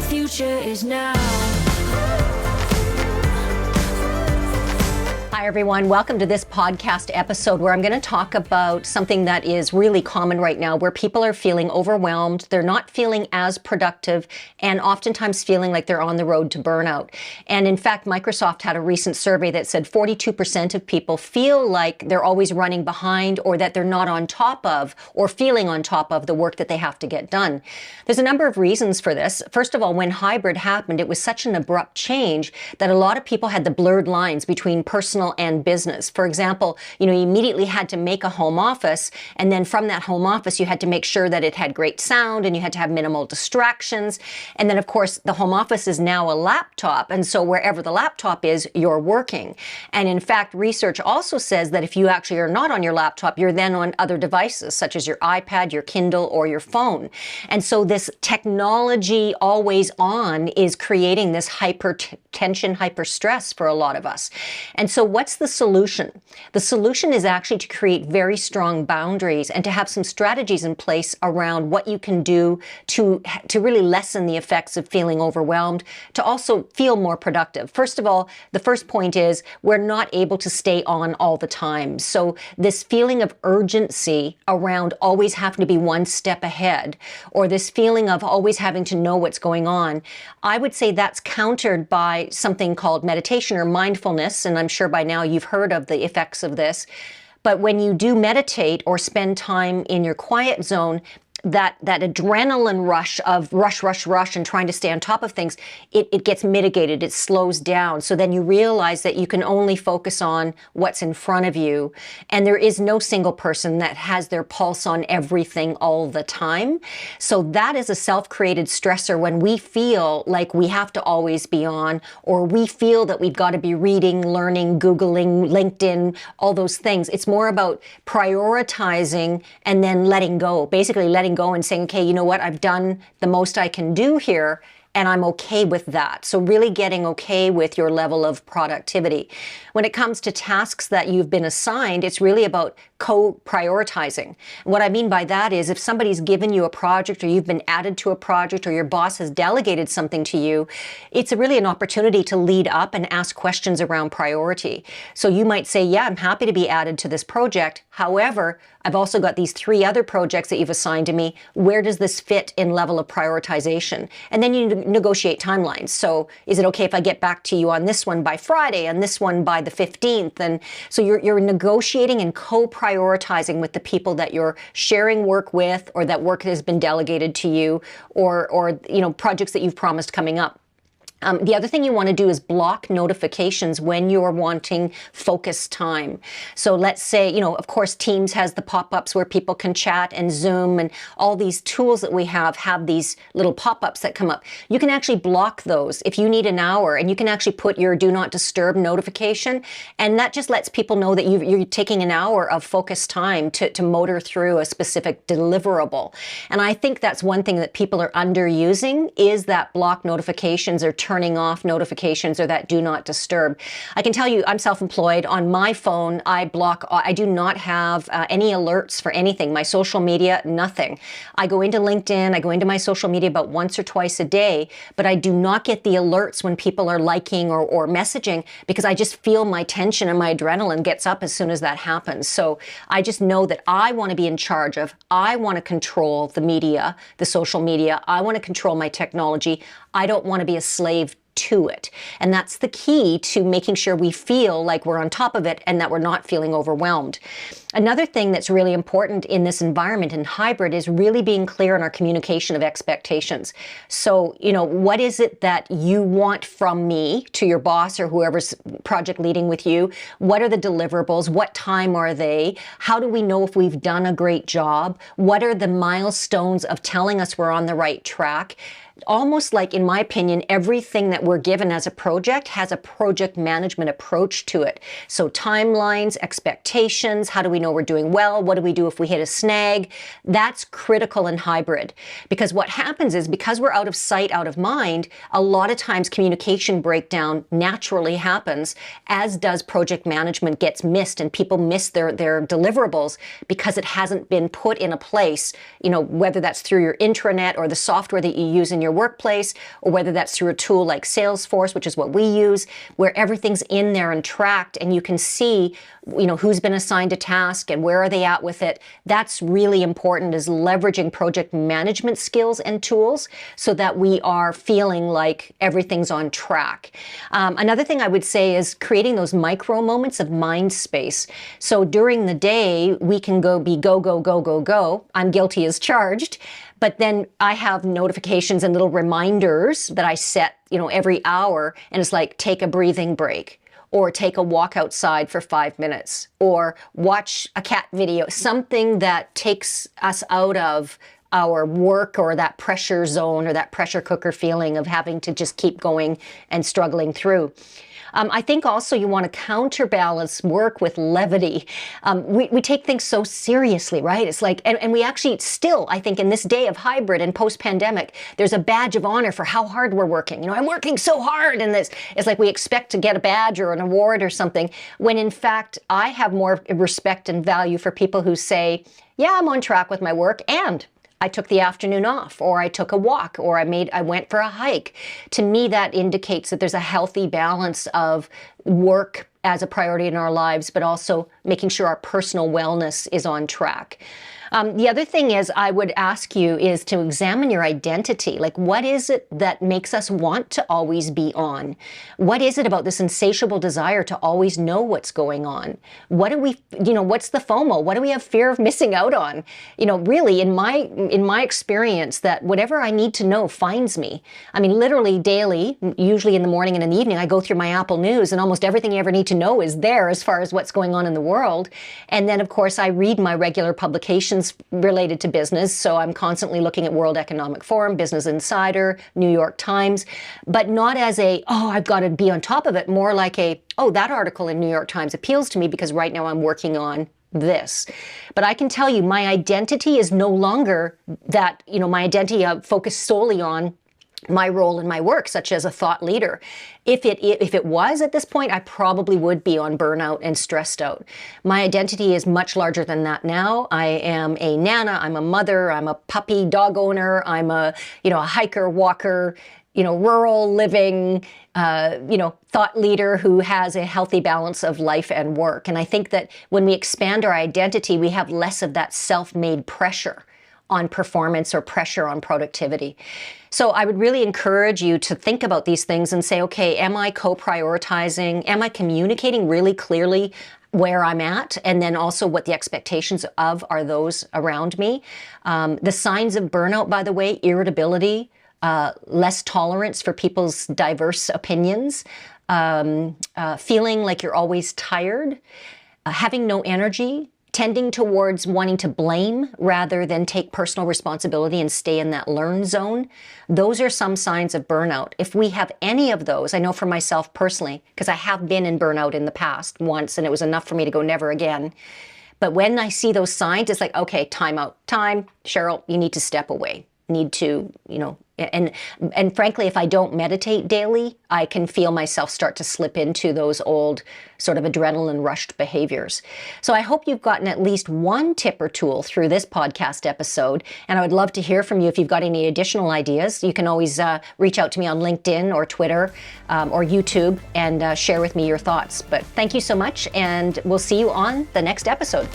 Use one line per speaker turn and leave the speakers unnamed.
future is now.
Hi, everyone. Welcome to this podcast episode where I'm going to talk about something that is really common right now, where people are feeling overwhelmed. They're not feeling as productive and oftentimes feeling like they're on the road to burnout. And in fact, Microsoft had a recent survey that said 42% of people feel like they're always running behind or that they're not on top of or feeling on top of the work that they have to get done. There's a number of reasons for this. First of all, when hybrid happened, it was such an abrupt change that a lot of people had the blurred lines between personal and business. For example, you immediately had to make a home office, and then from that home office, you had to make sure that it had great sound and you had to have minimal distractions. And then, of course, the home office is now a laptop, and so wherever the laptop is, you're working. And in fact, research also says that if you actually are not on your laptop, you're then on other devices, such as your iPad, your Kindle, or your phone. And so this technology always on is creating this hypertension, hyper stress for a lot of us. And so what's the solution? The solution is actually to create very strong boundaries and to have some strategies in place around what you can do to really lessen the effects of feeling overwhelmed, to also feel more productive. First of all, the first point is we're not able to stay on all the time. So this feeling of urgency around always having to be one step ahead, or this feeling of always having to know what's going on, I would say that's countered by something called meditation or mindfulness, and I'm sure by now you've heard of the effects of this. But when you do meditate or spend time in your quiet zone, that adrenaline rush of rush and trying to stay on top of things, it gets mitigated, it slows down. So then you realize that you can only focus on what's in front of you. And there is no single person that has their pulse on everything all the time. So that is a self-created stressor when we feel like we have to always be on, or we feel that we've got to be reading, learning, Googling, LinkedIn, all those things. It's more about prioritizing and then letting go, basically letting go and saying, okay, you know what, I've done the most I can do here, and I'm okay with that. So really getting okay with your level of productivity. When it comes to tasks that you've been assigned, it's really about co-prioritizing. What I mean by that is if somebody's given you a project, or you've been added to a project, or your boss has delegated something to you, it's really an opportunity to lead up and ask questions around priority. So you might say, yeah, I'm happy to be added to this project. However, I've also got these 3 other projects that you've assigned to me. Where does this fit in level of prioritization? And then you negotiate timelines. So is it okay if I get back to you on this one by Friday and this one by the 15th? And so you're negotiating and co-prioritizing with the people that you're sharing work with, or that work has been delegated to you, or projects that you've promised coming up. The other thing you want to do is block notifications when you're wanting focus time. So let's say, of course, Teams has the pop-ups where people can chat, and Zoom and all these tools that we have these little pop-ups that come up. You can actually block those if you need an hour, and you can actually put your do not disturb notification. And that just lets people know that you're taking an hour of focus time to motor through a specific deliverable. And I think that's one thing that people are underusing, is that block notifications or turning off notifications, or that do not disturb. I can tell you, I'm self-employed. On my phone, I do not have any alerts for anything. My social media, nothing. I go into LinkedIn, I go into my social media about once or twice a day, but I do not get the alerts when people are liking or messaging, because I just feel my tension and my adrenaline gets up as soon as that happens. So I just know that I want to be in charge of, I want to control the media, the social media. I want to control my technology. I don't want to be a slave to it. And that's the key to making sure we feel like we're on top of it and that we're not feeling overwhelmed. Another thing that's really important in this environment in hybrid is really being clear on our communication of expectations. So, what is it that you want from me to your boss or whoever's project leading with you? What are the deliverables? What time are they? How do we know if we've done a great job? What are the milestones of telling us we're on the right track? Almost like, in my opinion, everything that we're given as a project has a project management approach to it. So timelines, expectations, how do we know we're doing well? What do we do if we hit a snag? That's critical in hybrid, because what happens is, because we're out of sight, out of mind, a lot of times communication breakdown naturally happens, as does project management gets missed, and people miss their deliverables because it hasn't been put in a place, whether that's through your intranet or the software that you use in your workplace, or whether that's through a tool like Salesforce, which is what we use, where everything's in there and tracked, and you can see, who's been assigned a task and where are they at with it. That's really important, is leveraging project management skills and tools so that we are feeling like everything's on track. Another thing I would say is creating those micro moments of mind space. So during the day, we can be go, go, go, go, go. I'm guilty as charged. But then I have notifications and little reminders that I set, every hour. And it's like, take a breathing break, or take a walk outside for 5 minutes, or watch a cat video, something that takes us out of our work or that pressure zone or that pressure cooker feeling of having to just keep going and struggling through. I think also you want to counterbalance work with levity. We take things so seriously, right? It's like, and we actually still, I think in this day of hybrid and post-pandemic, there's a badge of honor for how hard we're working. I'm working so hard, and it's like we expect to get a badge or an award or something, when in fact, I have more respect and value for people who say, yeah, I'm on track with my work, and I took the afternoon off, or I took a walk, or I went for a hike. To me, that indicates that there's a healthy balance of work as a priority in our lives, but also making sure our personal wellness is on track. The other thing is, I would ask you is to examine your identity. Like, what is it that makes us want to always be on? What is it about this insatiable desire to always know what's going on? What do we, what's the FOMO? What do we have fear of missing out on? Really, in my experience, that whatever I need to know finds me. I mean, literally daily, usually in the morning and in the evening, I go through my Apple News, and almost everything you ever need to know is there as far as what's going on in the world. And then, of course, I read my regular publications related to business. So I'm constantly looking at World Economic Forum, Business Insider, New York Times, but not as I've got to be on top of it, more like that article in New York Times appeals to me because right now I'm working on this. But I can tell you, my identity is no longer that, my identity focused solely on my role in my work, such as a thought leader. If it was at this point, I probably would be on burnout and stressed out. My identity is much larger than that now. I am a nana, I'm a mother, I'm a puppy dog owner, I'm a hiker, walker, rural living, thought leader who has a healthy balance of life and work. And I think that when we expand our identity, we have less of that self-made pressure on performance or pressure on productivity. So I would really encourage you to think about these things and say, okay, am I co-prioritizing? Am I communicating really clearly where I'm at, and then also what the expectations of are those around me? The signs of burnout, by the way, irritability, less tolerance for people's diverse opinions, feeling like you're always tired, having no energy, tending towards wanting to blame rather than take personal responsibility and stay in that learn zone. Those are some signs of burnout. If we have any of those, I know for myself personally, because I have been in burnout in the past once, and it was enough for me to go never again. But when I see those signs, it's like, okay, time out. Time, Cheryl, you need to step away. Need to, and frankly, if I don't meditate daily, I can feel myself start to slip into those old sort of adrenaline rushed behaviors. So I hope you've gotten at least one tip or tool through this podcast episode. And I would love to hear from you if you've got any additional ideas. You can always reach out to me on LinkedIn or Twitter or YouTube and share with me your thoughts. But thank you so much, and we'll see you on the next episode.